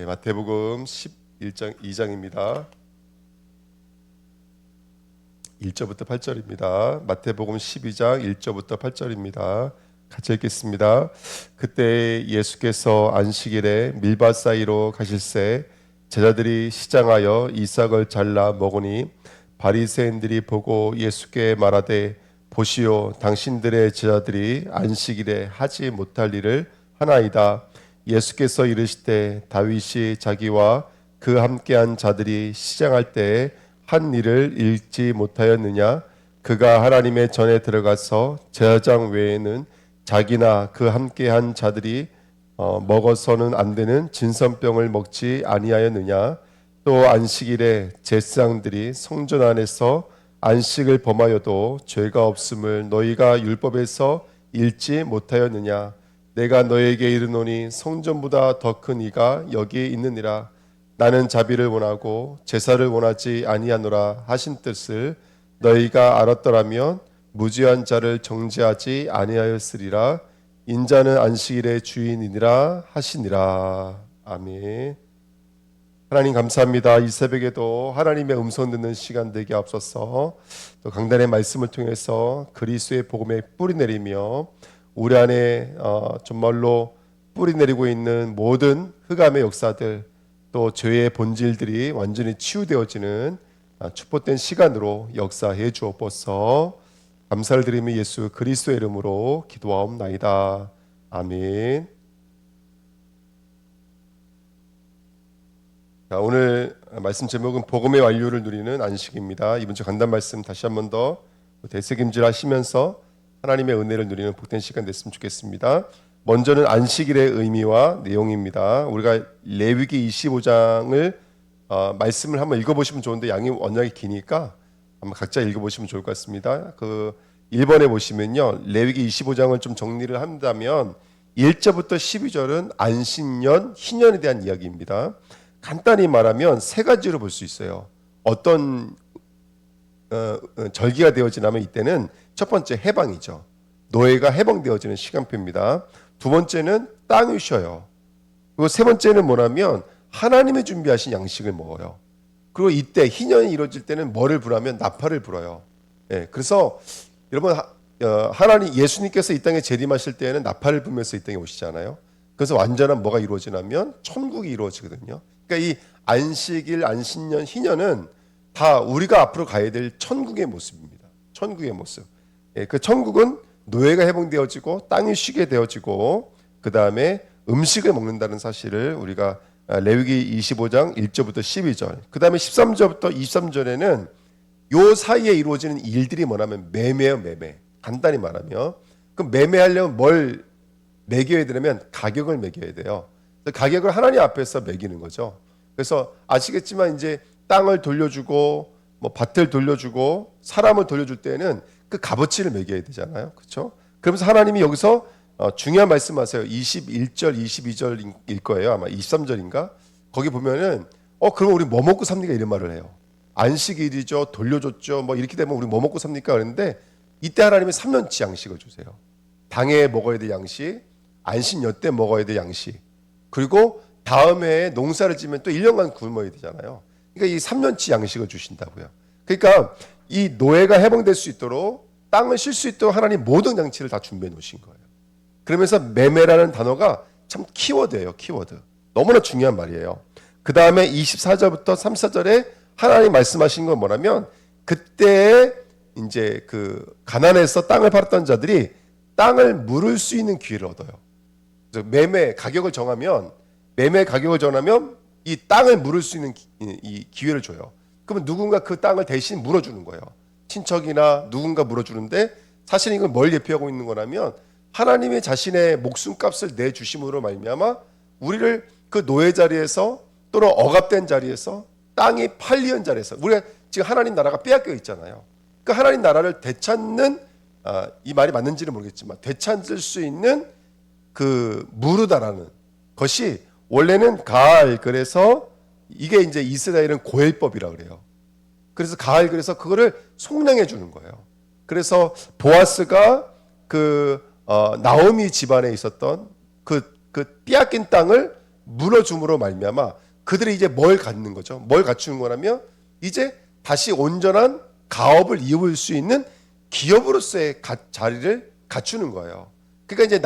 마태복음 11장 2장입니다. 1절부터 8절입니다. 마태복음 12장 1절부터 8절입니다. 같이 읽겠습니다. 그때 예수께서 안식일에 밀밭 사이로 가실새 제자들이 시장하여 이삭을 잘라 먹으니 바리새인들이 보고 예수께 말하되 보시오, 당신들의 제자들이 안식일에 하지 못할 일을 하나이다. 예수께서 이르시되 다윗이 자기와 그 함께한 자들이 시장할 때에 한 일을 읽지 못하였느냐? 그가 하나님의 전에 들어가서 제사장 외에는 자기나 그 함께한 자들이 먹어서는 안 되는 진선병을 먹지 아니하였느냐? 또 안식일에 제사장들이 성전 안에서 안식을 범하여도 죄가 없음을 너희가 율법에서 읽지 못하였느냐? 내가 너에게 이르노니 성전보다 더 큰 이가 여기 있느니라. 나는 자비를 원하고 제사를 원하지 아니하노라 하신 뜻을 너희가 알았더라면 무죄한 자를 정죄하지 아니하였으리라. 인자는 안식일의 주인이니라 하시니라. 아멘. 하나님 감사합니다. 이 새벽에도 하나님의 음성 듣는 시간 되게 앞서서 또 강단의 말씀을 통해서 그리스도의 복음에 뿌리 내리며 우리 안에 정말로 뿌리 내리고 있는 모든 흑암의 역사들 또 죄의 본질들이 완전히 치유되어지는 축복된 시간으로 역사해 주옵소서. 감사를 드리며 예수 그리스도의 이름으로 기도하옵나이다. 아멘. 자, 오늘 말씀 제목은 복음의 완료를 누리는 안식입니다. 이번 주 간단 말씀 다시 한 번 더 되새김질 하시면서 하나님의 은혜를 누리는 복된 시간 됐으면 좋겠습니다. 먼저는 안식일의 의미와 내용입니다. 우리가 레위기 25장을 말씀을 한번 읽어보시면 좋은데 양이 워낙에 기니까 한번 각자 읽어보시면 좋을 것 같습니다. 그 1번에 보시면요, 레위기 25장을 좀 정리를 한다면 1절부터 12절은 안식년, 희년에 대한 이야기입니다. 간단히 말하면 세 가지로 볼 수 있어요. 어떤 절기가 되어지냐면 이때는 첫 번째 해방이죠. 노예가 해방되어지는 시간표입니다. 두 번째는 땅을 쉬어요. 그리고 세 번째는 뭐냐면 하나님이 준비하신 양식을 먹어요. 그리고 이때 희년이 이루어질 때는 뭐를 부르면 나팔을 불어요. 그래서 여러분 하나님 예수님께서 이 땅에 재림하실 때에는 나팔을 불면서 이 땅에 오시잖아요. 그래서 완전한 뭐가 이루어지냐면 천국이 이루어지거든요. 그러니까 이 안식일, 안식년, 희년은 다 우리가 앞으로 가야 될 천국의 모습입니다. 천국의 모습. 그 천국은 노예가 해방되어지고 땅이 쉬게 되어지고 그 다음에 음식을 먹는다는 사실을 우리가 레위기 25장 1절부터 12절 그 다음에 13절부터 23절에는 요 사이에 이루어지는 일들이 뭐냐면 매매예요. 매매. 간단히 말하면 그럼 매매하려면 뭘 매겨야 되냐면 가격을 매겨야 돼요. 가격을 하나님 앞에서 매기는 거죠. 그래서 아시겠지만 이제 땅을 돌려주고 뭐 밭을 돌려주고 사람을 돌려줄 때는 그 값어치를 매겨야 되잖아요. 그렇죠? 그러면서 하나님이 여기서 중요한 말씀하세요. 21절, 22절일 거예요. 아마 23절인가? 거기 보면은 그럼 우리 뭐 먹고 삽니까? 이런 말을 해요. 안식일이죠. 돌려줬죠. 뭐 이렇게 되면 우리 뭐 먹고 삽니까? 그랬는데 이때 하나님이 3년치 양식을 주세요. 당에 먹어야 될 양식, 안식년 때 먹어야 될 양식. 그리고 다음 해에 농사를 지면 또 1년간 굶어야 되잖아요. 그러니까 이 3년치 양식을 주신다고요. 그러니까 이 노예가 해방될 수 있도록 땅을 쉴 수 있도록 하나님 모든 양치를 다 준비해 놓으신 거예요. 그러면서 매매라는 단어가 참 키워드예요. 키워드. 너무나 중요한 말이에요. 그 다음에 24절부터 34절에 하나님 말씀하신 건 뭐냐면 그때 이제 그 가나안에서 땅을 팔았던 자들이 땅을 물을 수 있는 기회를 얻어요. 그래서 매매 가격을 정하면 이 땅을 물을 수 있는 이 기회를 줘요. 그러면 누군가 그 땅을 대신 물어주는 거예요. 친척이나 누군가 물어주는데 사실 이건 뭘 예표하고 있는 거냐면 하나님이 자신의 목숨값을 내주심으로 말미암아 우리를 그 노예 자리에서 또는 억압된 자리에서 땅이 팔리는 자리에서 우리가 지금 하나님 나라가 빼앗겨 있잖아요. 그 하나님 나라를 되찾는 이 말이 맞는지는 모르겠지만 되찾을 수 있는 그 무르다라는 것이 원래는 가을 그래서 이게 이제 이스라엘은 고엘법이라 그래요. 그래서 가을 그래서 그거를 속량해 주는 거예요. 그래서 보아스가 그 나오미 집안에 있었던 그 빼앗긴 땅을 물어줌으로 말미암아 그들이 이제 뭘 갖는 거죠? 뭘 갖추는 거라면 이제 다시 온전한 가업을 이을 수 있는 기업으로서의 자리를 갖추는 거예요. 그러니까 이제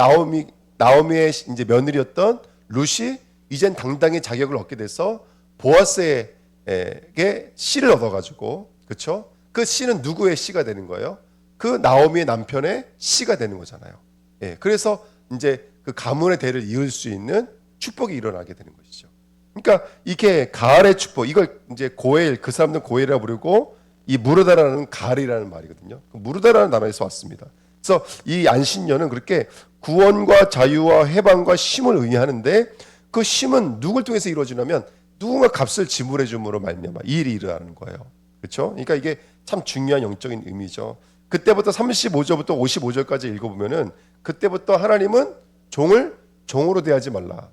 나오미의 이제 며느리였던 룻이 이젠 당당히 자격을 얻게 돼서 보아스에게 씨를 얻어가지고, 그렇죠? 그 씨는 누구의 씨가 되는 거예요? 그 나오미의 남편의 씨가 되는 거잖아요. 예, 그래서 이제 그 가문의 대를 이을 수 있는 축복이 일어나게 되는 것이죠. 그러니까 이게 가을의 축복, 이걸 이제 고엘, 그 사람들 고엘이라고 부르고, 이 무르다라는 가을이라는 말이거든요. 무르다라는 단어에서 왔습니다. 그래서 이 안식년은 그렇게 구원과 자유와 해방과 쉼을 의미하는데, 그 쉼은 누굴 통해서 이루어지냐면 누군가 값을 지불해 줌으로 말미암아 이 일이 일어나는 거예요. 그렇죠? 그러니까 이게 참 중요한 영적인 의미죠. 그때부터 35절부터 55절까지 읽어보면은 그때부터 하나님은 종으로 대하지 말라.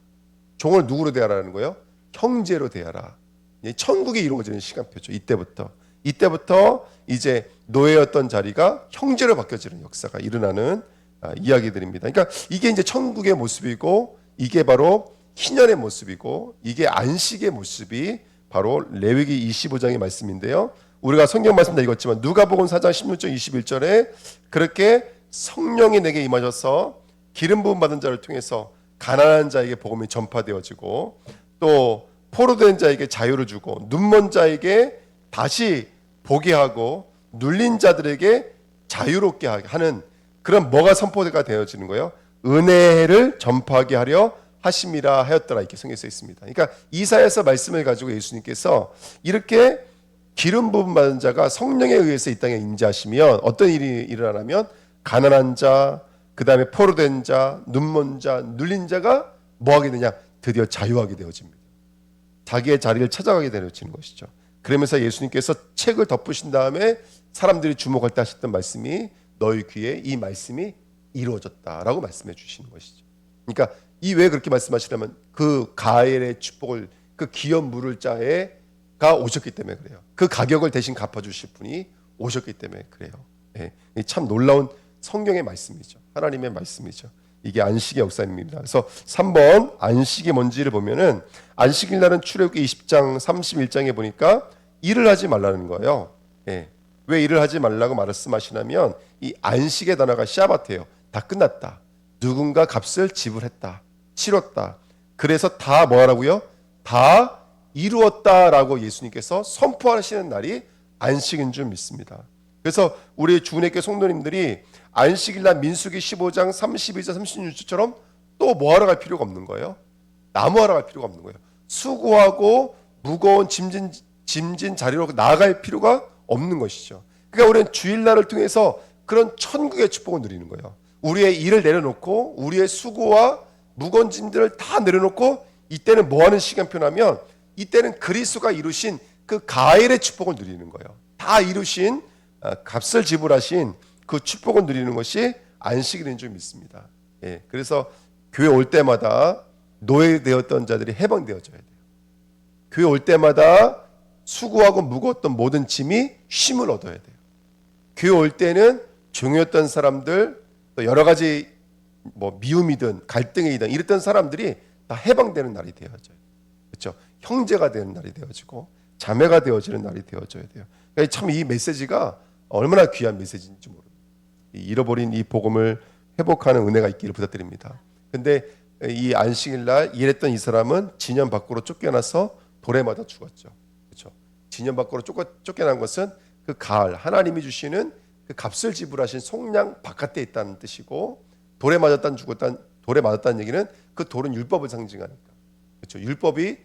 종을 누구로 대하라는 거예요? 형제로 대하라. 천국이 이루어지는 시간표죠. 이때부터 이제 노예였던 자리가 형제로 바뀌어지는 역사가 일어나는 이야기들입니다. 그러니까 이게 이제 천국의 모습이고, 이게 바로 희년의 모습이고, 이게 안식의 모습이 바로 레위기 25장의 말씀인데요. 우리가 성경 말씀 다 읽었지만 누가복음 4장 16절 21절에 그렇게 성령이 내게 임하셔서 기름 부음 받은 자를 통해서 가난한 자에게 복음이 전파되어지고, 또 포로된 자에게 자유를 주고, 눈먼 자에게 다시 보게 하고, 눌린 자들에게 자유롭게 하는 그런 뭐가 선포가 되어지는 거예요? 은혜를 전파하게 하려 하심이라 하였더라, 이렇게 성경에 써 있습니다. 그러니까 이사야서 말씀을 가지고 예수님께서 이렇게 기름 부음 받은 자가 성령에 의해서 이 땅에 임재하시면 어떤 일이 일어나냐면 가난한 자, 그 다음에 포로된 자, 눈먼 자, 눌린 자가 뭐 하게 되냐? 드디어 자유하게 되어집니다. 자기의 자리를 찾아가게 되어지는 것이죠. 그러면서 예수님께서 책을 덮으신 다음에 사람들이 주목할 때 하셨던 말씀이 너희 귀에 이 말씀이 이루어졌다라고 말씀해 주시는 것이죠. 그러니까 이 왜 그렇게 말씀하시냐면 그 가엘의 축복을, 그 기업 물을 자가 오셨기 때문에 그래요. 그 가격을 대신 갚아주실 분이 오셨기 때문에 그래요. 예, 참 놀라운 성경의 말씀이죠. 하나님의 말씀이죠. 이게 안식의 역사입니다. 그래서 3번 안식이 뭔지를 보면은 안식일 날은 출애굽기 20장 31장에 보니까 일을 하지 말라는 거예요. 예. 왜 일을 하지 말라고 말씀하시냐면 이 안식의 단어가 샤바트예요. 다 끝났다. 누군가 값을 지불했다. 치렀다. 그래서 다 뭐라고요? 다 이루었다라고 예수님께서 선포하시는 날이 안식인 줄 믿습니다. 그래서 우리 주은혜교 성도님들이 안식일날 민수기 15장 32절 36절처럼 또 뭐하러 갈 필요가 없는 거예요. 나무하러 갈 필요가 없는 거예요. 수고하고 무거운 짐진 자리로 나아갈 필요가 없는 것이죠. 그러니까 우리는 주일날을 통해서 그런 천국의 축복을 누리는 거예요. 우리의 일을 내려놓고 우리의 수고와 무거운 짐들을 다 내려놓고 이때는 뭐하는 시간표냐면 이때는 그리스도가 이루신 그 가엘의 축복을 누리는 거예요. 다 이루신 값을 지불하신 그 축복을 누리는 것이 안식일인 줄 믿습니다. 예, 그래서 교회 올 때마다 노예되었던 자들이 해방되어져야 돼요. 교회 올 때마다 수고하고 무거웠던 모든 짐이 쉼을 얻어야 돼요. 교회 올 때는 종이었던 사람들, 또 여러 가지 뭐 미움이든 갈등이든 이랬던 사람들이 다 해방되는 날이 되어져요. 그렇죠? 형제가 되는 날이 되어지고 자매가 되어지는 날이 되어져야 돼요. 그러니까 참 이 메시지가 얼마나 귀한 메시지인지 모릅니다. 잃어버린 이 복음을 회복하는 은혜가 있기를 부탁드립니다. 근데 이 안식일 날 일했던 이 사람은 진영 밖으로 쫓겨나서 돌에 맞아 죽었죠. 그렇죠? 진영 밖으로 쫓겨난 것은 그 가을 하나님이 주시는 그 값을 지불하신 속량 바깥에 있다는 뜻이고, 돌에 맞았다는 얘기는 그 돌은 율법을 상징하니까. 그렇죠? 율법이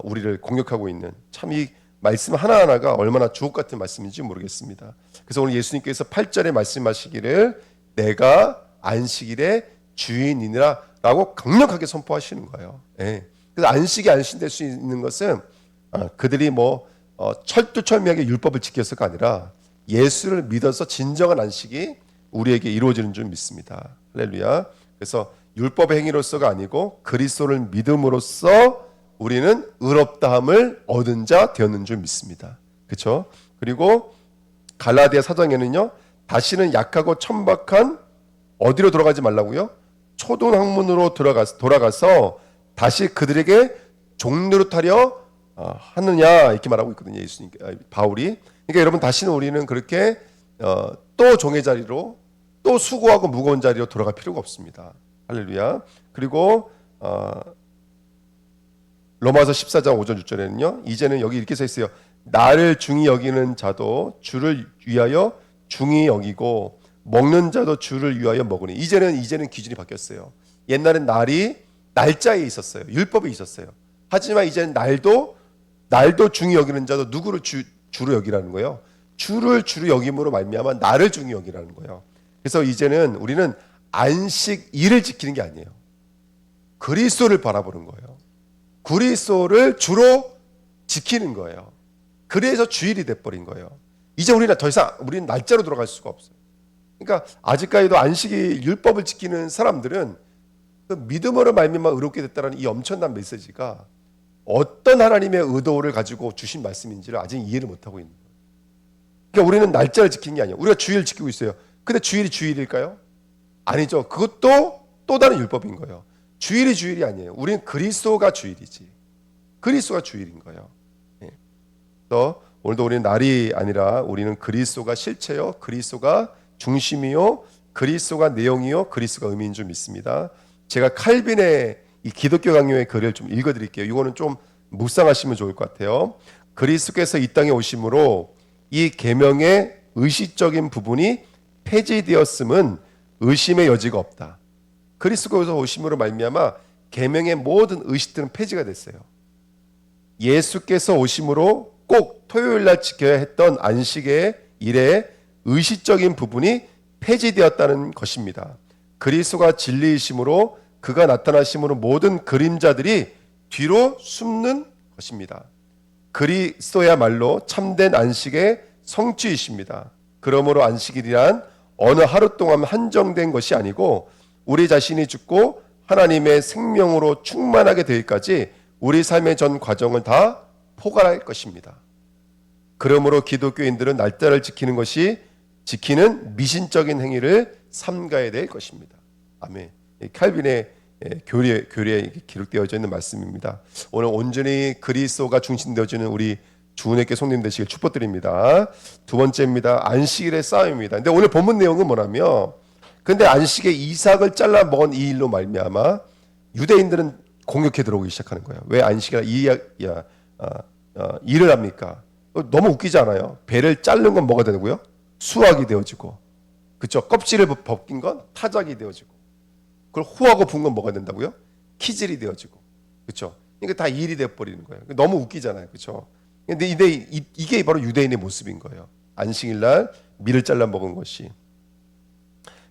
우리를 공격하고 있는 참 이 말씀 하나하나가 얼마나 주옥 같은 말씀인지 모르겠습니다. 그래서 오늘 예수님께서 8절에 말씀하시기를 내가 안식일의 주인이니라 라고 강력하게 선포하시는 거예요. 예. 그래서 안식이 안식될 수 있는 것은 그들이 뭐 철두철미하게 율법을 지켜서가 아니라 예수를 믿어서 진정한 안식이 우리에게 이루어지는 줄 믿습니다. 할렐루야. 그래서 율법의 행위로서가 아니고 그리스도를 믿음으로써 우리는 의롭다함을 얻은 자 되었는 줄 믿습니다. 그렇죠? 그리고 갈라디아 4장에는요. 다시는 약하고 천박한 어디로 돌아가지 말라고요? 초등학문으로 돌아가서 다시 그들에게 종노릇하려 하느냐 이렇게 말하고 있거든요. 예수님 바울이. 그러니까 여러분 다시는 우리는 그렇게 또 종의 자리로 또 수고하고 무거운 자리로 돌아갈 필요가 없습니다. 할렐루야. 그리고 로마서 14장 5절 6절에는요. 이제는 여기 이렇게 써 있어요. 나를 중히 여기는 자도 주를 위하여 중히 여기고 먹는 자도 주를 위하여 먹으니. 이제는 기준이 바뀌었어요. 옛날엔 날짜에 있었어요. 율법에 있었어요. 하지만 이제는 날도 중히 여기는 자도 누구를 주로 여기라는 거예요. 주를 주로 여김으로 말미암아 나를 중히 여기라는 거예요. 그래서 이제는 우리는 안식일을 지키는 게 아니에요. 그리스도를 바라보는 거예요. 그리스도를 주로 지키는 거예요. 그래서 주일이 돼버린 거예요. 이제 우리는 더 이상 우리는 날짜로 돌아갈 수가 없어요. 그러니까 아직까지도 안식일 율법을 지키는 사람들은 그 믿음으로 말미암아 의롭게 됐다는 이 엄청난 메시지가 어떤 하나님의 의도를 가지고 주신 말씀인지를 아직 이해를 못하고 있는 거예요. 그러니까 우리는 날짜를 지키는 게 아니에요. 우리가 주일을 지키고 있어요. 근데 주일이 주일일까요? 아니죠. 그것도 또 다른 율법인 거예요. 주일이 주일이 아니에요. 우리는 그리스도가 주일이지. 그리스도가 주일인 거예요. 그래서 오늘도 우리는 날이 아니라 우리는 그리스도가 실체요, 그리스도가 중심이요, 그리스도가 내용이요, 그리스도가 의미인 줄 믿습니다. 제가 칼빈의 이 기독교 강요의 글을 좀 읽어드릴게요. 이거는 좀 묵상하시면 좋을 것 같아요. 그리스도께서 이 땅에 오심으로 이 계명의 의식적인 부분이 폐지되었음은 의심의 여지가 없다. 그리스도께서 오심으로 말미암아 계명의 모든 의식들은 폐지가 됐어요. 예수께서 오심으로 꼭 토요일 날 지켜야 했던 안식의 일의 의식적인 부분이 폐지되었다는 것입니다. 그리스도가 진리이심으로 그가 나타나심으로 모든 그림자들이 뒤로 숨는 것입니다. 그리스도야말로 참된 안식의 성취이십니다. 그러므로 안식일이란 어느 하루 동안 한정된 것이 아니고 우리 자신이 죽고 하나님의 생명으로 충만하게 되기까지 우리 삶의 전 과정을 다 포괄할 것입니다. 그러므로 기독교인들은 날짜를 지키는 미신적인 행위를 삼가야 될 것입니다. 아멘. 칼빈의 교리에 기록되어져 있는 말씀입니다. 오늘 온전히 그리스도가 중심되어지는 우리 주은혜께 손님 되시길 축복드립니다. 두 번째입니다. 안식일의 싸움입니다. 근데 오늘 본문 내용은 뭐냐면, 근데 안식에 이삭을 잘라 먹은 이 일로 말미암아 유대인들은 공격해 들어오기 시작하는 거예요. 왜 안식이나 일을 합니까? 너무 웃기지 않아요? 배를 자른 건 뭐가 되고요? 수확이 되어지고, 그렇죠? 껍질을 벗긴 건 타작이 되어지고, 그걸 호하고 분 건 뭐가 된다고요? 키질이 되어지고, 그렇죠? 그러니까 다 일이 되어버리는 거예요. 너무 웃기잖아요, 그렇죠? 근데 이게 바로 유대인의 모습인 거예요. 안식일 날 밀을 잘라 먹은 것이.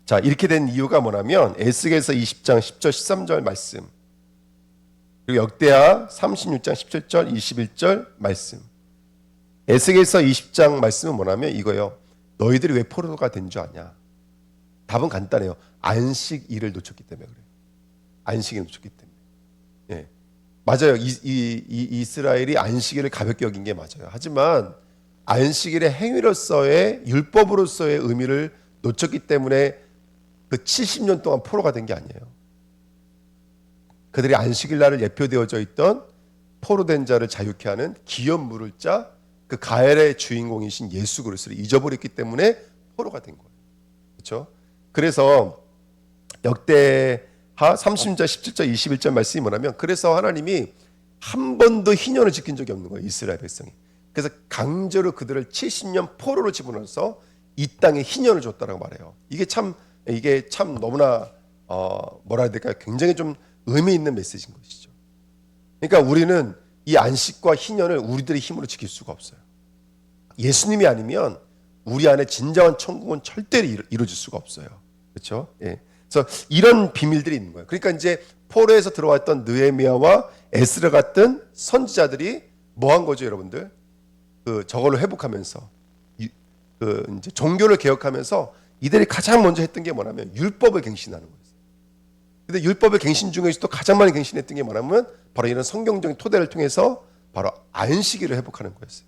자, 이렇게 된 이유가 뭐냐면 에스겔서 20장 10절 13절 말씀, 그리고 역대하 36장 17절 21절 말씀. 에스겔서 20장 말씀은 뭐냐면 이거예요. 너희들이 왜 포로가 된 줄 아냐? 답은 간단해요. 안식일을 놓쳤기 때문에 그래요. 안식일을 놓쳤기 때문에. 예. 맞아요. 이스라엘이 안식일을 가볍게 여긴 게 맞아요. 하지만 안식일의 행위로서의 율법으로서의 의미를 놓쳤기 때문에 그 70년 동안 포로가 된 게 아니에요. 그들이 안식일 날을 예표되어져 있던 포로된 자를 자유케 하는 기업물을 짜 그 가엘의 주인공이신 예수 그리스도를 잊어버렸기 때문에 포로가 된 거예요. 그렇죠? 그래서 역대하 30절 17절 21절 말씀이 뭐냐면, 그래서 하나님이 한 번도 희년을 지킨 적이 없는 거예요. 이스라엘 백성이. 그래서 강제로 그들을 70년 포로로 집어넣어서 이 땅에 희년을 줬다라고 말해요. 이게 참 너무나 뭐라 해야 될까요? 굉장히 좀 의미 있는 메시지인 것이죠. 그러니까 우리는 이 안식과 희년을 우리들의 힘으로 지킬 수가 없어요. 예수님이 아니면 우리 안에 진정한 천국은 절대로 이루어질 수가 없어요. 그렇죠? 예. 그래서 이런 비밀들이 있는 거예요. 그러니까 이제 포로에서 들어왔던 느헤미야와 에스라 같은 선지자들이 뭐 한 거죠, 여러분들? 저걸로 회복하면서 이제 종교를 개혁하면서 이들이 가장 먼저 했던 게 뭐냐면 율법을 갱신하는 거예요. 근데 율법의 갱신 중에서도 가장 많이 갱신했던 게 뭐냐면 바로 이런 성경적인 토대를 통해서 바로 안식일을 회복하는 거였어요.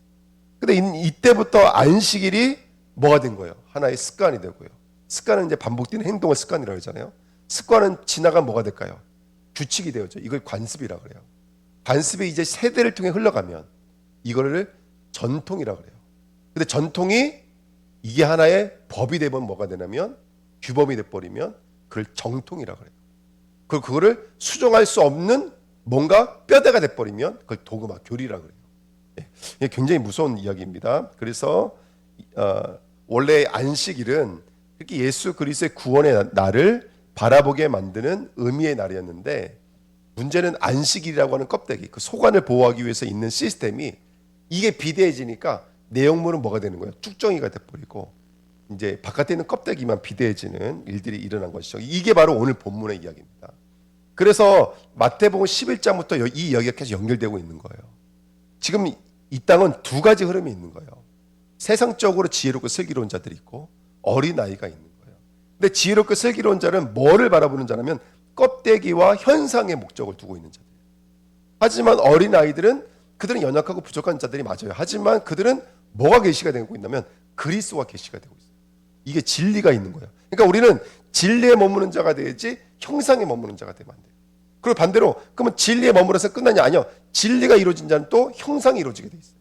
근데 이때부터 안식일이 뭐가 된 거예요? 하나의 습관이 되고요. 습관은 이제 반복되는 행동을 습관이라고 하잖아요. 습관은 지나가면 뭐가 될까요? 규칙이 되어져. 이걸 관습이라 그래요. 관습이 이제 세대를 통해 흘러가면 이거를 전통이라 그래요. 근데 전통이 이게 하나의 법이 되면 뭐가 되냐면 규범이 돼버리면 그걸 정통이라 그래요. 그리고 그거를 수정할 수 없는 뭔가 뼈대가 돼버리면 그걸 도그마, 교리라 그래요. 이게 굉장히 무서운 이야기입니다. 그래서 원래 안식일은 특히 예수 그리스도의 구원의 날을 바라보게 만드는 의미의 날이었는데, 문제는 안식일이라고 하는 껍데기, 그 소관을 보호하기 위해서 있는 시스템이 이게 비대해지니까 내용물은 뭐가 되는 거예요? 쭉정이가 돼버리고 이제 바깥에 있는 껍데기만 비대해지는 일들이 일어난 것이죠. 이게 바로 오늘 본문의 이야기입니다. 그래서 마태복음 11장부터 이 이야기가 계속 연결되고 있는 거예요. 지금 이 땅은 두 가지 흐름이 있는 거예요. 세상적으로 지혜롭고 슬기로운 자들이 있고 어린아이가 있는 거예요. 근데 지혜롭고 슬기로운 자는 뭐를 바라보는 자냐면 껍데기와 현상의 목적을 두고 있는 자들. 하지만 어린아이들은 그들은 연약하고 부족한 자들이 맞아요. 하지만 그들은 뭐가 계시가 되고 있냐면 그리스도가 계시가 되고 있어요. 이게 진리가 있는 거예요. 그러니까 우리는 진리에 머무는 자가 되지 형상에 머무는 자가 되면 안 돼요. 그리고 반대로 그러면 진리에 머물러서 끝나냐? 아니요. 진리가 이루어진 자는 또 형상이 이루어지게 돼 있어요.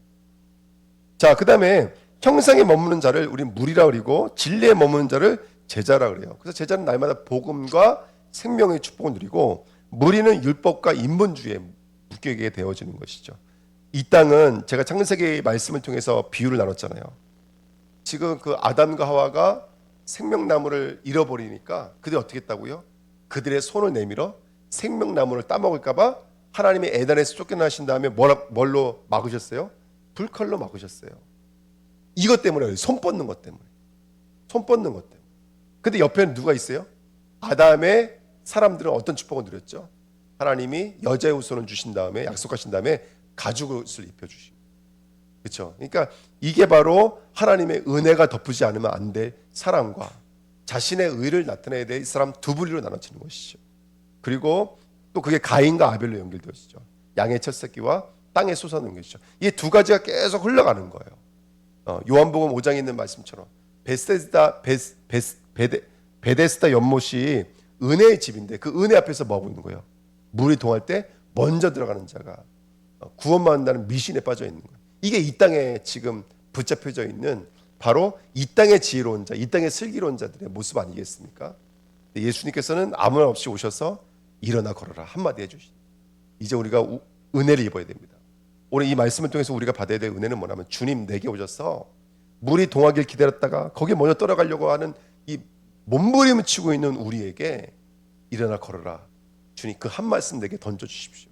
자, 그 다음에 형상에 머무는 자를 우리는 무리라 그리고 진리에 머무는 자를 제자라 그래요. 그래서 제자는 날마다 복음과 생명의 축복을 누리고 무리는 율법과 인본주의에 묶이게 되어지는 것이죠. 이 땅은 제가 창세기의 말씀을 통해서 비유를 나눴잖아요. 지금 그 아담과 하와가 생명나무를 잃어버리니까 그들이 어떻게 했다고요? 그들의 손을 내밀어 생명나무를 따먹을까봐 하나님이 에덴에서 쫓겨나신 다음에 뭘로 막으셨어요? 불칼로 막으셨어요. 이것 때문에, 손 뻗는 것 때문에. 손 뻗는 것 때문에. 근데 옆에는 누가 있어요? 아담의 사람들은 어떤 축복을 누렸죠? 하나님이 여자의 후손을 주신 다음에, 약속하신 다음에 가죽옷을 입혀주시고. 그렇죠? 그러니까 이게 바로 하나님의 은혜가 덮이지 않으면 안 될 사람과 자신의 의를 나타내야 될 사람 두 부류로 나눠지는 것이죠. 그리고 또 그게 가인과 아벨로 연결되어지죠. 양의 첫 새끼와 땅에 솟아는 것이죠. 이 두 가지가 계속 흘러가는 거예요. 요한복음 5장에 있는 말씀처럼 베데스다 연못이 은혜의 집인데 그 은혜 앞에서 뭐 하고 있는 거예요? 물이 동할 때 먼저 들어가는 자가 구원받는다는 미신에 빠져 있는 거예요. 이게 이 땅에 지금 붙잡혀져 있는 바로 이 땅의 지혜로운 자, 이 땅의 슬기로운 자들의 모습 아니겠습니까? 예수님께서는 아무 말 없이 오셔서 일어나 걸어라 한마디 해주신. 이제 우리가 은혜를 입어야 됩니다. 오늘 이 말씀을 통해서 우리가 받아야 될 은혜는 뭐냐면 주님 내게 오셔서 물이 동하길 기다렸다가 거기에 먼저 떨어가려고 하는 이 몸부림을 치고 있는 우리에게 일어나 걸어라. 주님 그 한 말씀 내게 던져주십시오.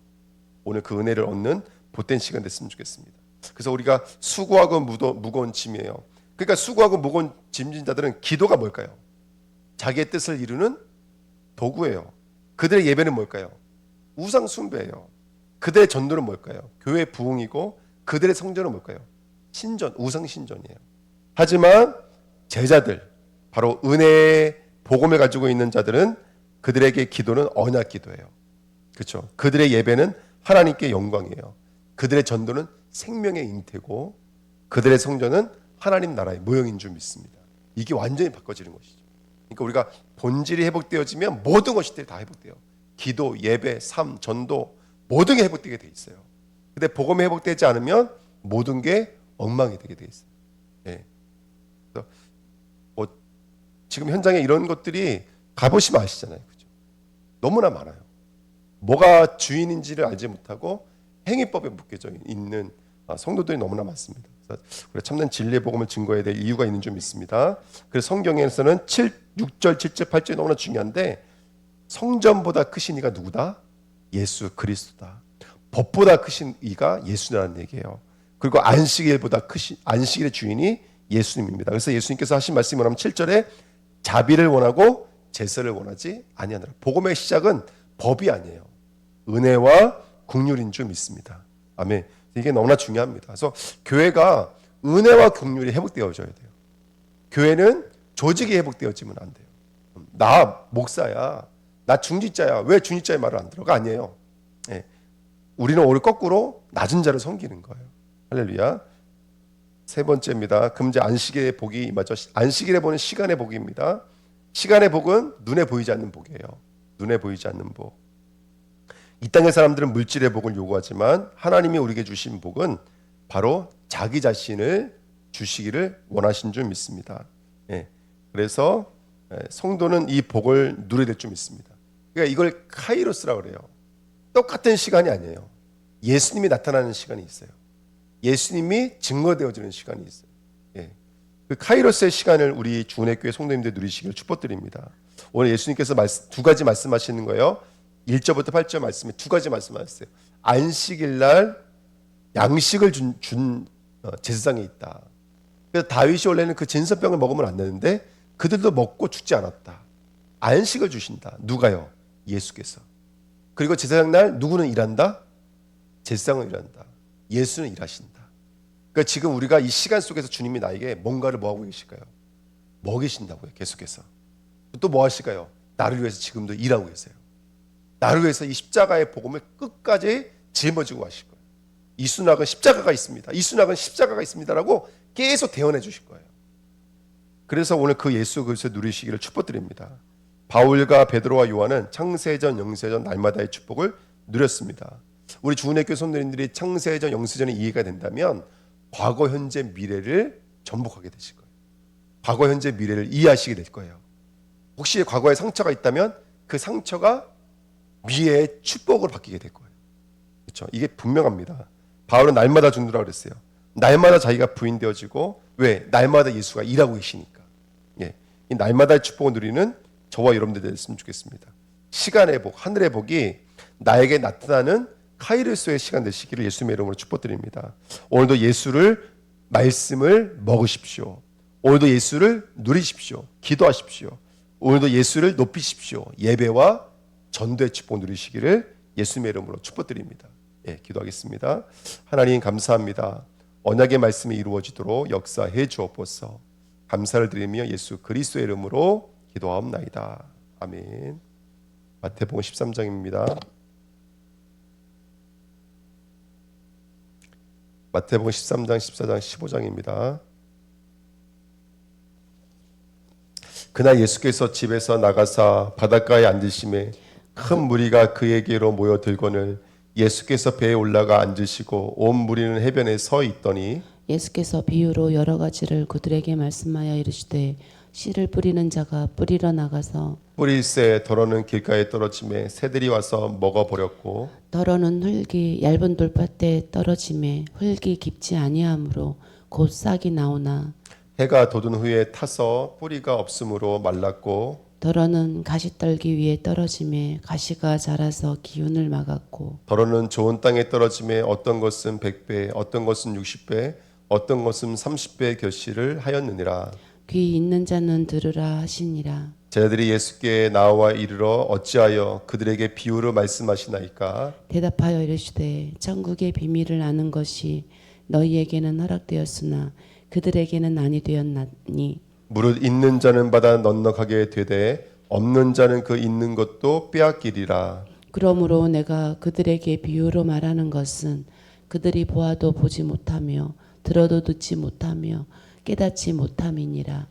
오늘 그 은혜를 얻는 복된 시간 됐으면 좋겠습니다. 그래서 우리가 수고하고 무거운 짐이에요. 그러니까 수고하고 무거운 짐진 자들은 기도가 뭘까요? 자기의 뜻을 이루는 도구예요. 그들의 예배는 뭘까요? 우상 숭배예요. 그들의 전도는 뭘까요? 교회 부흥이고 그들의 성전은 뭘까요? 신전, 우상 신전이에요. 하지만 제자들, 바로 은혜의 복음을 가지고 있는 자들은 그들에게 기도는 언약 기도예요. 그렇죠? 그들의 예배는 하나님께 영광이에요. 그들의 전도는 생명의 잉태고 그들의 성전은 하나님 나라의 모형인 줄 믿습니다. 이게 완전히 바꿔지는 것이죠. 그러니까 우리가 본질이 회복되어지면 모든 것이 다 회복돼요. 기도, 예배, 삶, 전도 모든 게 회복되게 돼 있어요. 근데 복음이 회복되지 않으면 모든 게 엉망이 되게 돼 있어요. 예. 그래서 지금 현장에 이런 것들이 가보시면 아시잖아요. 그죠? 너무나 많아요. 뭐가 주인인지를 알지 못하고 행위법에 묶여져 있는 성도들이 너무나 많습니다. 그래서 우리가 참된 진리의 복음을 증거해야 될 이유가 있는 줄 믿습니다. 그래서 성경에서는 6절, 7절, 8절이 너무나 중요한데 성전보다 크신 이가 누구다? 예수 그리스도다. 법보다 크신 이가 예수라는 얘기예요. 그리고 안식일의 주인이 예수님입니다. 그래서 예수님께서 하신 말씀이 뭐냐면 7절에 자비를 원하고 제사를 원하지 아니하노라. 복음의 시작은 법이 아니에요. 은혜와 긍휼인 줄 믿습니다. 아멘. 이게 너무나 중요합니다. 그래서 교회가 은혜와 긍휼이 회복되어져야 돼요. 교회는 조직이 회복되어지면 안 돼요. 나 목사야, 나 중직자야, 왜 중직자의 말을 안 들어가? 아니에요. 예. 우리는 오히려 거꾸로 낮은 자를 섬기는 거예요. 할렐루야. 세 번째입니다. 금제 안식일의 복이 임하죠. 안식일에 보는 시간의 복입니다. 시간의 복은 눈에 보이지 않는 복이에요. 눈에 보이지 않는 복. 이 땅의 사람들은 물질의 복을 요구하지만 하나님이 우리에게 주신 복은 바로 자기 자신을 주시기를 원하신 줄 믿습니다. 예. 그래서 성도는 이 복을 누려야 될 줄 믿습니다. 그러니까 이걸 카이로스라고 그래요. 똑같은 시간이 아니에요. 예수님이 나타나는 시간이 있어요. 예수님이 증거되어지는 시간이 있어요. 예. 그 카이로스의 시간을 우리 주은혜교회 성도님들 누리시기를 축복드립니다. 오늘 예수님께서 두 가지 말씀하시는 거예요. 1절부터 8절 말씀에 두 가지 말씀하셨어요. 안식일 날 양식을 준 제사장이 있다. 그래서 다윗이 원래는 그 진설병을 먹으면 안 되는데 그들도 먹고 죽지 않았다. 안식을 주신다. 누가요? 예수께서. 그리고 제사장 날 누구는 일한다? 제사장은 일한다. 예수는 일하신다. 그러니까 지금 우리가 이 시간 속에서 주님이 나에게 뭔가를 뭐 하고 계실까요? 먹이신다고요. 계속해서. 또 뭐 하실까요? 나를 위해서 지금도 일하고 계세요. 나를 위해서 이 십자가의 복음을 끝까지 짊어지고 가실 거예요. 이 수낙은 십자가가 있습니다. 이 수낙은 십자가가 있습니다라고 계속 대언해 주실 거예요. 그래서 오늘 그 예수 그리스도 누리시기를 축복드립니다. 바울과 베드로와 요한은 창세전, 영세전 날마다의 축복을 누렸습니다. 우리 주은혜교회 성도님들이 창세전, 영세전이 이해가 된다면 과거, 현재, 미래를 전복하게 되실 거예요. 과거, 현재, 미래를 이해하시게 될 거예요. 혹시 과거에 상처가 있다면 그 상처가 미래의 축복으로 바뀌게 될 거예요. 그렇죠? 이게 분명합니다. 바울은 날마다 죽는다고 그랬어요. 날마다 자기가 부인되어지고 왜? 날마다 예수가 일하고 계시니까. 예. 이 날마다의 축복을 누리는 저와 여러분들 됐으면 좋겠습니다. 시간의 복, 하늘의 복이 나에게 나타나는 카이로스의 시간 되시기를 예수님의 이름으로 축복드립니다. 오늘도 예수를 말씀을 먹으십시오. 오늘도 예수를 누리십시오. 기도하십시오. 오늘도 예수를 높이십시오. 예배와 전도의 축복 누리시기를 예수님의 이름으로 축복드립니다. 예, 기도하겠습니다. 하나님 감사합니다. 언약의 말씀이 이루어지도록 역사해 주옵소서. 감사를 드리며 예수 그리스도의 이름으로 기도하옵나이다. 아멘. 마태복음 13장입니다. 마태복음 13장, 14장, 15장입니다. 그날 예수께서 집에서 나가사 바닷가에 앉으심에 큰 무리가 그에게로 모여들거늘 예수께서 배에 올라가 앉으시고 온 무리는 해변에 서 있더니 예수께서 비유로 여러 가지를 그들에게 말씀하여 이르시되 씨를 뿌리는 자가 뿌리러 나가서 뿌릴새 더러는 길가에 떨어짐에 새들이 와서 먹어버렸고 더러는 흙이 얇은 돌밭에 떨어짐에 흙이 깊지 아니하므로 곧 싹이 나오나 해가 돋은 후에 타서 뿌리가 없으므로 말랐고 더러는 가시떨기 위에 떨어짐에 가시가 자라서 기운을 막았고 더러는 좋은 땅에 떨어짐에 어떤 것은 100배 어떤 것은 60배 어떤 것은 30배 결실을 하였느니라. 귀 있는 자는 들으라 하시니라. 제자들이 예수께 나와 이르러 어찌하여 그들에게 비유로 말씀하시나이까. 대답하여 이르시되 천국의 비밀을 아는 것이 너희에게는 허락되었으나 그들에게는 아니 되었나니 무릇 있는 자는 받아 넉넉하게 되되 없는 자는 그 있는 것도 빼앗기리라. 그러므로 내가 그들에게 비유로 말하는 것은 그들이 보아도 보지 못하며 들어도 듣지 못하며 깨닫지 못함이니라.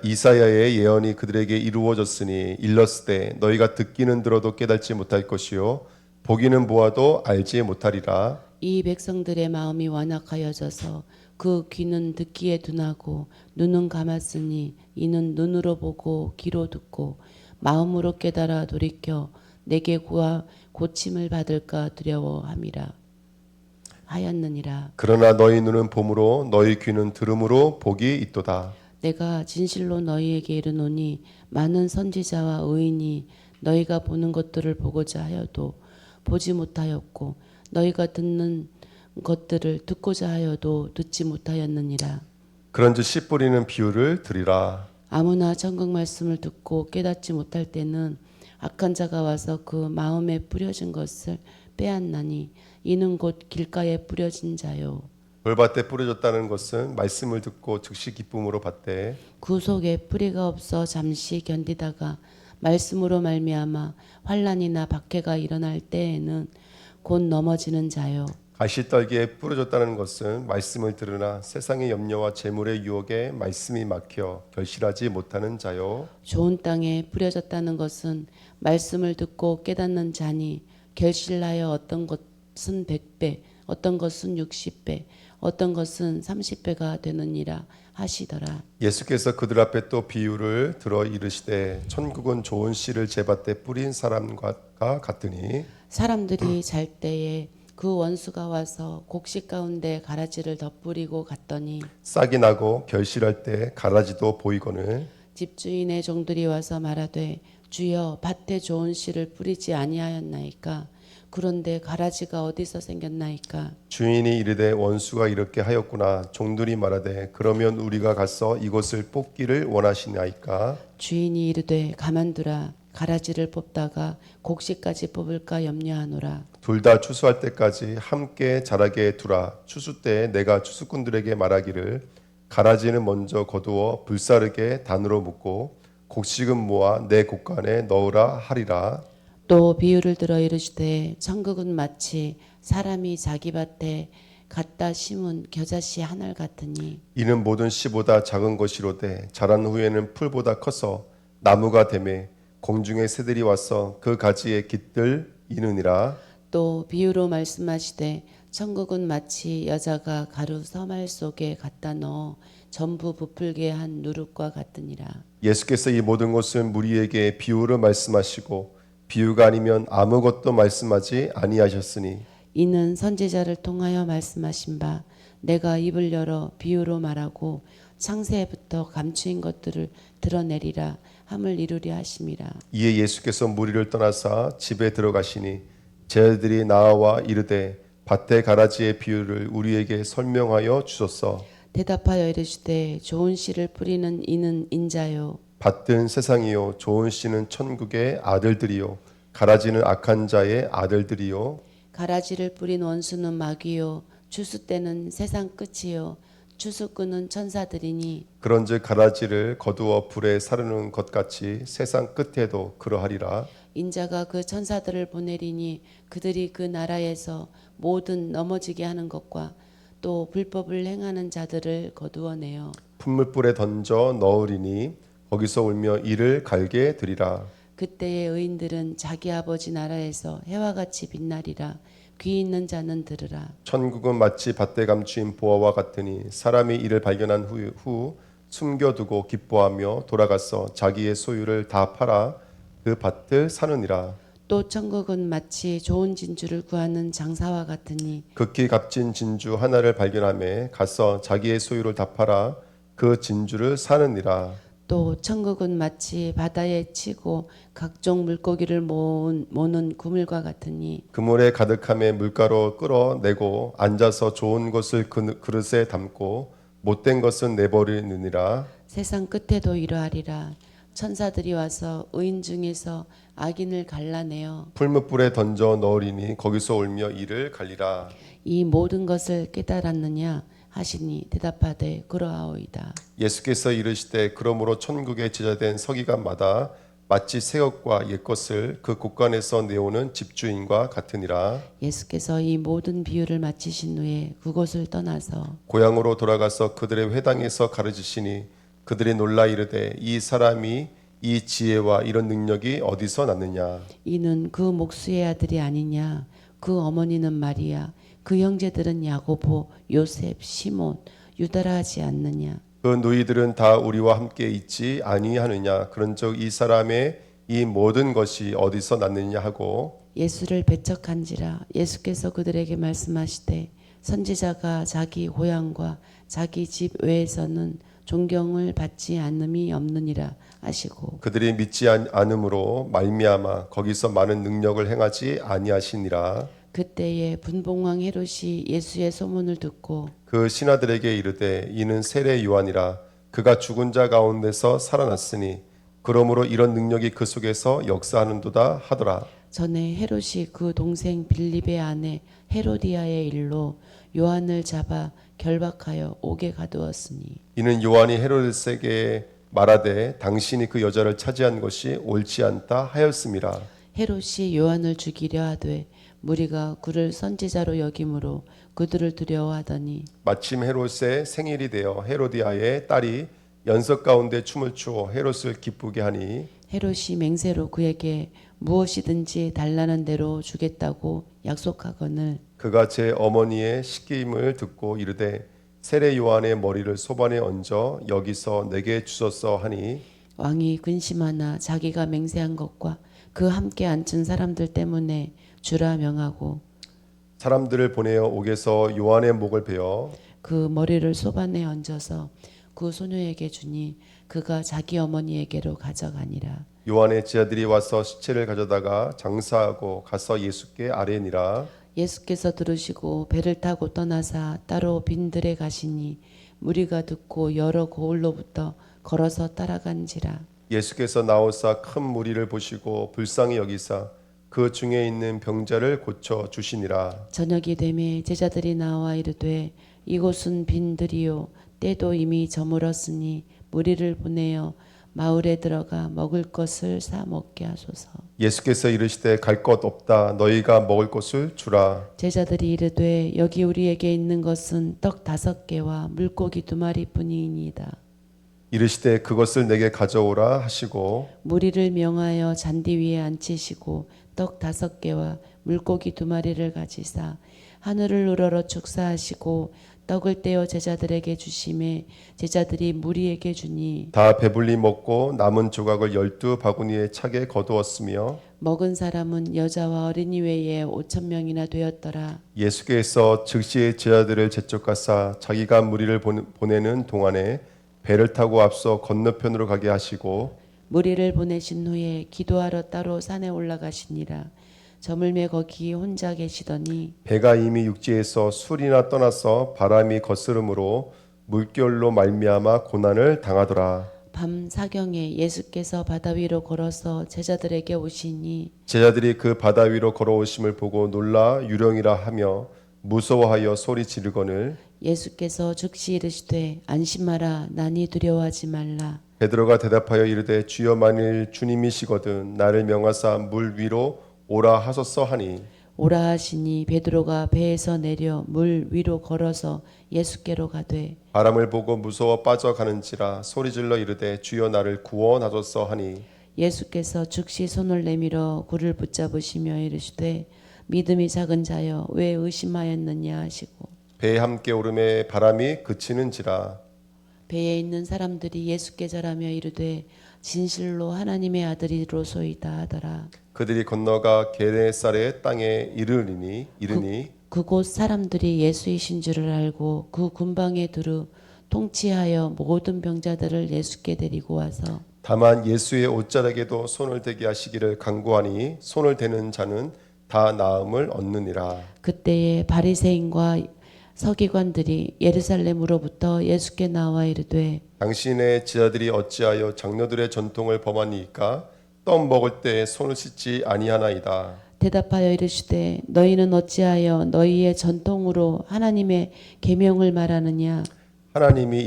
이사야의 예언이 그들에게 이루어졌으니 일렀으되 너희가 듣기는 들어도 깨닫지 못할 것이요 보기는 보아도 알지 못하리라. 이 백성들의 마음이 완악하여져서 그 귀는 듣기에 둔하고 눈은 감았으니 이는 눈으로 보고 귀로 듣고 마음으로 깨달아 돌이켜 내게 구하 고침을 받을까 두려워함이라 하였느니라. 그러나 너희 눈은 봄으로 너희 귀는 들음으로 복이 있도다. 내가 진실로 너희에게 이르노니 많은 선지자와 의인이 너희가 보는 것들을 보고자 하여도 보지 못하였고 너희가 듣는 것들을 듣고자 하여도 듣지 못하였느니라. 그런즉 씨 뿌리는 비유를 드리라. 아무나 천국 말씀을 듣고 깨닫지 못할 때는 악한 자가 와서 그 마음에 뿌려진 것을 빼앗나니 이는 곧 길가에 뿌려진 자요 돌밭에 뿌려졌다는 것은 말씀을 듣고 즉시 기쁨으로 받되 그 속에 뿌리가 없어 잠시 견디다가 말씀으로 말미암아 환난이나 박해가 일어날 때에는 곧 넘어지는 자요 가시떨기에 뿌려졌다는 것은 말씀을 들으나 세상의 염려와 재물의 유혹에 말씀이 막혀 결실하지 못하는 자요. 좋은 땅에 뿌려졌다는 것은 말씀을 듣고 깨닫는 자니 결실하여 어떤 것은 100배 어떤 것은 60배 어떤 것은 30배가 되느니라 하시더라. 예수께서 그들 앞에 또 비유를 들어 이르시되 천국은 좋은 씨를 제밭에 뿌린 사람과 같으니 사람들이 잘 때에 그 원수가 와서 곡식 가운데 가라지를 덧뿌리고 갔더니 싹이 나고 결실할 때 가라지도 보이거늘 집주인의 종들이 와서 말하되 주여 밭에 좋은 씨를 뿌리지 아니하였나이까 그런데 가라지가 어디서 생겼나이까 주인이 이르되 원수가 이렇게 하였구나. 종들이 말하되 그러면 우리가 가서 이것을 뽑기를 원하시나이까. 주인이 이르되 가만두라 가라지를 뽑다가 곡식까지 뽑을까 염려하노라. 둘 다 추수할 때까지 함께 자라게 두라. 추수 때 내가 추수꾼들에게 말하기를 가라지는 먼저 거두어 불사르게 단으로 묶고 곡식은 모아 내 곡간에 넣으라 하리라. 또 비유를 들어 이르시되 천국은 마치 사람이 자기 밭에 갖다 심은 겨자씨 한 알 같으니 이는 모든 씨보다 작은 것이로되 자란 후에는 풀보다 커서 나무가 되매 공중의 새들이 와서 그 가지에 깃들 이느니라. 또 비유로 말씀하시되 천국은 마치 여자가 가루 서말 속에 갖다 넣어 전부 부풀게 한 누룩과 같으니라. 예수께서 이 모든 것을 무리에게 비유로 말씀하시고 비유가 아니면 아무것도 말씀하지 아니하셨으니 이는 선지자를 통하여 말씀하신 바 내가 입을 열어 비유로 말하고 창세부터 감추인 것들을 드러내리라 함을 이루려 하심이라. 이에 예수께서 무리를 떠나사 집에 들어가시니 제자들이 나와 이르되 밭의 가라지의 비유를 우리에게 설명하여 주소서. 대답하여 이르시되 좋은 씨를 뿌리는 이는 인자요 밭은 세상이요 좋은 씨는 천국의 아들들이요 가라지는 악한 자의 아들들이요 가라지를 뿌린 원수는 마귀요 추수 때는 세상 끝이요 추수꾼은 천사들이니 그런즉 가라지를 거두어 불에 사르는 것 같이 세상 끝에도 그러하리라. 인자가 그 천사들을 보내리니 그들이 그 나라에서 모든 넘어지게 하는 것과 또 불법을 행하는 자들을 거두어내어 풀물불에 던져 넣으리니 거기서 울며 이를 갈게 되리라. 그때의 의인들은 자기 아버지 나라에서 해와 같이 빛나리라. 귀 있는 자는 들으라. 천국은 마치 밭에 감추인 보화와 같으니 사람이 이를 발견한 후 숨겨두고 기뻐하며 돌아가서 자기의 소유를 다 팔아 그 밭을 사느니라. 또 천국은 마치 좋은 진주를 구하는 장사와 같으니 극히 값진 진주 하나를 발견하며 가서 자기의 소유를 다 팔아 그 진주를 사느니라. 또 천국은 마치 바다에 치고 각종 물고기를 모는 그물과 같으니 그물에 가득함에 물가로 끌어내고 앉아서 좋은 것을 그릇에 담고 못된 것은 내버리느니라. 세상 끝에도 이러하리라. 천사들이 와서 의인 중에서 악인을 갈라내어 풀무불에 던져 넣으리니 거기서 울며 이를 갈리라. 이 모든 것을 깨달았느냐 하시니 대답하되 그러하오이다. 예수께서 이르시되 그러므로 천국에 제자된 서기관마다 마치 새 것과 옛 것을 그 곳간에서 내오는 집주인과 같으니라. 예수께서 이 모든 비유를 마치신 후에 그곳을 떠나서 고향으로 돌아가서 그들의 회당에서 가르치시니 그들이 놀라 이르되 이 사람이 이 지혜와 이런 능력이 어디서 났느냐. 이는 그 목수의 아들이 아니냐 그 어머니는 마리아 그 형제들은 야고보 요셉 시몬 유다라 하지 않느냐. 그 너희들은 다 우리와 함께 있지 아니하느냐. 그런즉 이 사람의 이 모든 것이 어디서 났느냐 하고 예수를 배척한지라. 예수께서 그들에게 말씀하시되 선지자가 자기 고향과 자기 집 외에서는 존경을 받지 않음이 없느니라 하시고 그들이 믿지 않음으로 말미암아 거기서 많은 능력을 행하지 아니하시니라. 그때에 분봉왕 헤롯이 예수의 소문을 듣고 그 신하들에게 이르되 이는 세례 요한이라. 그가 죽은 자 가운데서 살아났으니 그러므로 이런 능력이 그 속에서 역사하는도다 하더라. 전에 헤롯이 그 동생 빌립의 아내 헤로디아의 일로 요한을 잡아 결박하여 옥에 가두었으니 이는 요한이 헤로데스에게 말하되 당신이 그 여자를 차지한 것이 옳지 않다 하였음이라. 헤롯이 요한을 죽이려 하되 무리가 그를 선지자로 여김으로 그들을 두려워하더니 마침 헤롯의 생일이 되어 헤로디아의 딸이 연석 가운데 춤을 추어 헤롯을 기쁘게 하니 헤롯이 맹세로 그에게 무엇이든지 달라는 대로 주겠다고 약속하거늘 그가 제 어머니의 시킴을 듣고 이르되 세례 요한의 머리를 소반에 얹어 여기서 내게 주소서 하니 왕이 근심하나 자기가 맹세한 것과 그 함께 앉은 사람들 때문에 주라 명하고 사람들을 보내어 옥에서 요한의 목을 베어 그 머리를 소반에 얹어서 그 소녀에게 주니 그가 자기 어머니에게로 가져가니라. 요한의 제자들이 와서 시체를 가져다가 장사하고 가서 예수께 아뢰니라. 예수께서 들으시고 배를 타고 떠나사 따로 빈들에 가시니 무리가 듣고 여러 고을로부터 걸어서 따라간지라. 예수께서 나오사 큰 무리를 보시고 불쌍히 여기사 그 중에 있는 병자를 고쳐 주시니라. 저녁이 되매 제자들이 나와 이르되 이곳은 빈들이요 때도 이미 저물었으니 무리를 보내어 마을에 들어가 먹을 것을 사 먹게 하소서. 예수께서 이르시되 갈 것 없다 너희가 먹을 것을 주라. 제자들이 이르되 여기 우리에게 있는 것은 떡 5개와 물고기 2마리뿐이니이다. 이르시되 그것을 내게 가져오라 하시고 무리를 명하여 잔디 위에 앉히시고 떡 5개와 물고기 2마리를 가지사 하늘을 우러러 축사하시고 떡을 떼어 제자들에게 주심에 제자들이 무리에게 주니 다 배불리 먹고 남은 조각을 12바구니에 차게 거두었으며 먹은 사람은 여자와 어린이 외에 5,000명이나 되었더라. 예수께서 즉시 제자들을 재촉하사 자기가 무리를 보내는 동안에 배를 타고 앞서 건너편으로 가게 하시고 무리를 보내신 후에 기도하러 따로 산에 올라가시니라. 저물매 거기 혼자 계시더니 배가 이미 육지에서 술이나 떠나서 바람이 거스름으로 물결로 말미암아 고난을 당하더라. 밤 사경에 예수께서 바다 위로 걸어서 제자들에게 오시니 제자들이 그 바다 위로 걸어오심을 보고 놀라 유령이라 하며 무서워하여 소리 지르거늘 예수께서 즉시 이르시되 안심하라 나니 두려워하지 말라. 베드로가 대답하여 이르되 주여 만일 주님이시거든 나를 명하사 물 위로 오라 하소서 하니 오라 하시니 베드로가 배에서 내려 물 위로 걸어서 예수께로 가되 바람을 보고 무서워 빠져가는지라 소리질러 이르되 주여 나를 구원하소서 하니 예수께서 즉시 손을 내밀어 그를 붙잡으시며 이르시되 믿음이 작은 자여 왜 의심하였느냐 하시고 배에 함께 오름에 바람이 그치는지라. 배에 있는 사람들이 예수께 절하며 이르되 진실로 하나님의 아들이로소이다 하더라. 그들이 건너가 게네사렛 땅에 이르니 그곳 사람들이 예수이신 줄을 알고 그 군방에 두루 통치하여 모든 병자들을 예수께 데리고 와서 다만 예수의 옷자락에도 손을 대게 하시기를 간구하니 손을 대는 자는 다 나음을 얻느니라. 그때에 바리새인과 서기관들이 예루살렘으로부터 예수께 나와 이르되 당신의 제자들이 어찌하여 장로들의 전통을 범하니까 떡 먹을 때 손을 씻지 아니하나이다. 대답하여 이르시되 너희는 어찌하여 너희의 전통으로 하나님의 계명을 말하느냐. 하나님이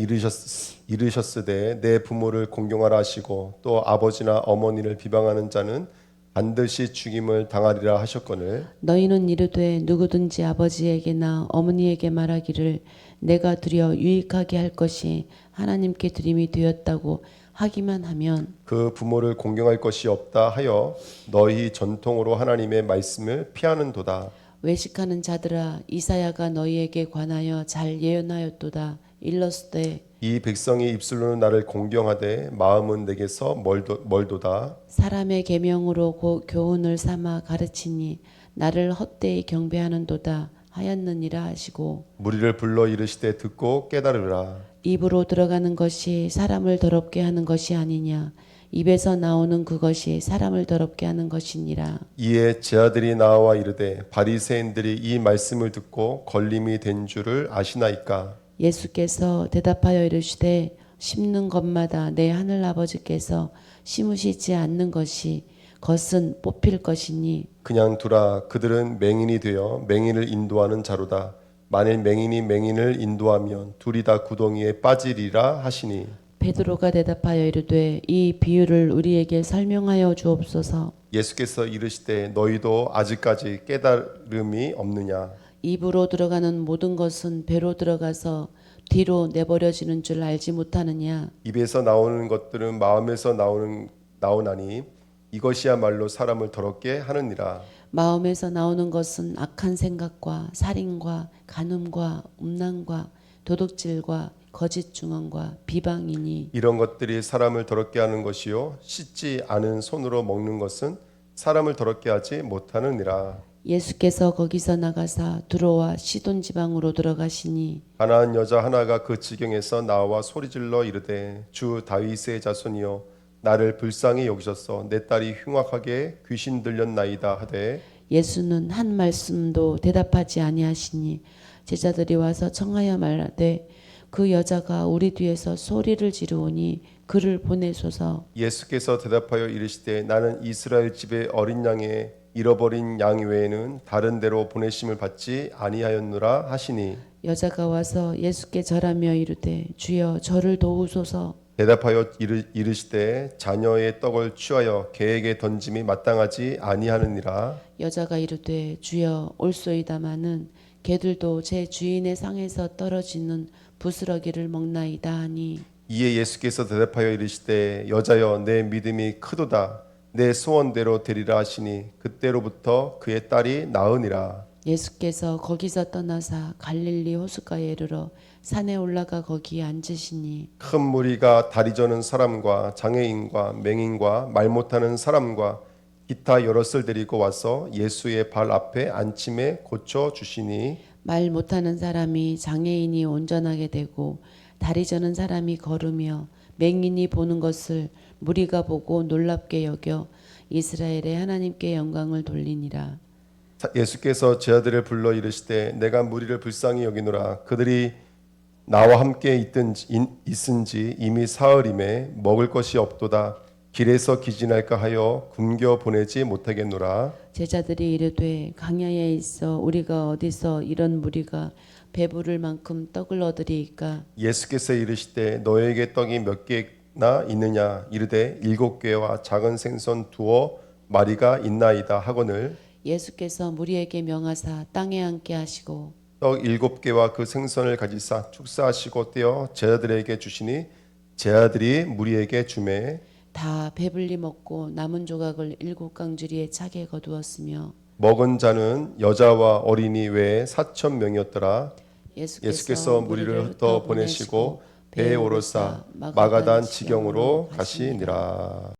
이르셨으되 내 부모를 공경하라 하시고 또 아버지나 어머니를 비방하는 자는 반드시 죽임을 당하리라 하셨거늘 너희는 이르되 누구든지 아버지에게나 어머니에게 말하기를 내가 드려 유익하게 할 것이 하나님께 드림이 되었다고 하기만 하면 그 부모를 공경할 것이 없다 하여 너희 전통으로 하나님의 말씀을 피하는도다. 외식하는 자들아 이사야가 너희에게 관하여 잘 예언하였도다. 일렀으되 이 백성이 입술로는 나를 공경하되 마음은 내게서 멀도다. 사람의 계명으로 교훈을 삼아 가르치니 나를 헛되이 경배하는도다 하였느니라 하시고 무리를 불러 이르시되 듣고 깨달으라. 입으로 들어가는 것이 사람을 더럽게 하는 것이 아니냐. 입에서 나오는 그것이 사람을 더럽게 하는 것이니라. 이에 제자들이 나와 이르되 바리새인들이 이 말씀을 듣고 걸림이 된 줄을 아시나이까. 예수께서 대답하여 이르시되 심는 것마다 내 하늘 아버지께서 심으시지 않는 것이 겉은 뽑힐 것이니 그냥 두라. 그들은 맹인이 되어 맹인을 인도하는 자로다. 만일 맹인이 맹인을 인도하면 둘이 다 구덩이에 빠지리라 하시니 베드로가 대답하여 이르되 이 비유를 우리에게 설명하여 주옵소서. 예수께서 이르시되 너희도 아직까지 깨달음이 없느냐. 입으로 들어가는 모든 것은 배로 들어가서 뒤로 내버려지는 줄 알지 못하느냐. 입에서 나오는 것들은 마음에서 나오나니 이것이야말로 사람을 더럽게 하느니라. 마음에서 나오는 것은 악한 생각과 살인과 간음과 음란과 도둑질과 거짓 증언과 비방이니 이런 것들이 사람을 더럽게 하는 것이요 씻지 않은 손으로 먹는 것은 사람을 더럽게 하지 못하느니라. 예수께서 거기서 나가사 두로와 시돈 지방으로 들어가시니 가나안 여자 하나가 그 지경에서 나와 소리질러 이르되 주 다윗의 자손이여 나를 불쌍히 여기셔서 내 딸이 흉악하게 귀신 들렸나이다 하되 예수는 한 말씀도 대답하지 아니하시니 제자들이 와서 청하여 말하되 그 여자가 우리 뒤에서 소리를 지르오니 그를 보내소서. 예수께서 대답하여 이르시되 나는 이스라엘 집의 어린 양의 잃어버린 양 외에는 다른 데로 보내심을 받지 아니하였노라 하시니 여자가 와서 예수께 절하며 이르되 주여 저를 도우소서. 대답하여 이르시되 자녀의 떡을 취하여 개에게 던짐이 마땅하지 아니하느니라. 여자가 이르되 주여 올소이다마는 개들도 제 주인의 상에서 떨어지는 부스러기를 먹나이다 하니 이에 예수께서 대답하여 이르시되 여자여 내 믿음이 크도다 내 소원대로 되리라 하시니 그때로부터 그의 딸이 나으니라. 예수께서 거기서 떠나사 갈릴리 호숫가에 이르러 산에 올라가 거기에 앉으시니 큰 무리가 다리 저는 사람과 장애인과 맹인과 말 못하는 사람과 기타 여럿을 데리고 와서 예수의 발 앞에 앉힘에 고쳐 주시니 말 못하는 사람이 장애인이 온전하게 되고 다리 저는 사람이 걸으며 맹인이 보는 것을 무리가 보고 놀랍게 여겨 이스라엘의 하나님께 영광을 돌리니라. 예수께서 제자들을 불러 이르시되 내가 무리를 불쌍히 여기노라. 그들이 나와 함께 있은지 이미 사흘임에 먹을 것이 없도다. 길에서 기진할까 하여 굶겨 보내지 못하겠노라. 제자들이 이르되 강야에 있어 우리가 어디서 이런 무리가 배부를 만큼 떡을 얻으리이까. 예수께서 이르시되 너에게 떡이 몇 개나 있느냐 이르되 7개와 작은 생선 2마리가 있나이다 하거늘 예수께서 무리에게 명하사 땅에 앉게 하시고 떡 7개와 그 생선을 가지사 축사하시고 떼어 제자들에게 주시니 제자들이 무리에게 주매 다 배불리 먹고 남은 조각을 7강주리에 차게 거두었으며 먹은 자는 여자와 어린이 외에 4,000명이었더라. 예수께서 예수께서 무리를 흩어 보내시고 배에 오르사 마가단 지경으로 가시니라.